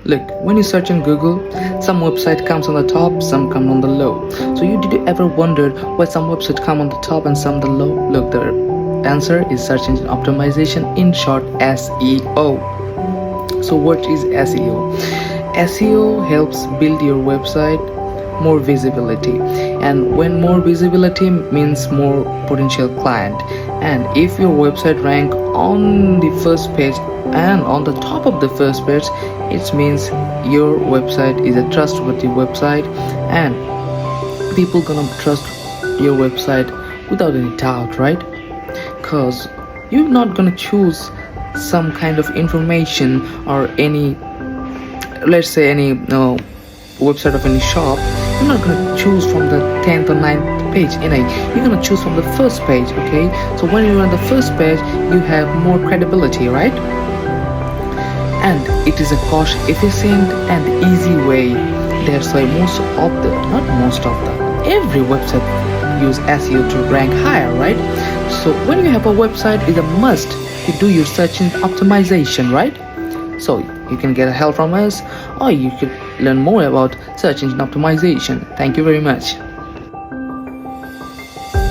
Look, when you search in Google, some website comes on the top, some come on the low. So did you ever wondered why some website come on the top and some the low? Look, the answer is search engine optimization, in short SEO. So what is SEO? SEO helps build your website more visibility, and when more visibility means more potential client. And if your website rank on the first page and on the top of the first page, it means your website is a trustworthy website and people gonna trust your website without any doubt, right? Because you're not gonna choose some kind of information or any, let's say, any website of any shop. You're not gonna choose from the 10th or 9th page. You're gonna choose from the first page. Okay, so when you're on the first page, you have more credibility, right? And it is a cost efficient and easy way. That's why every website use SEO to rank higher, right? So when you have a website, it's a must you do your search engine optimization, right? So you can get help from us, or you could learn more about search engine optimization. Thank you very much.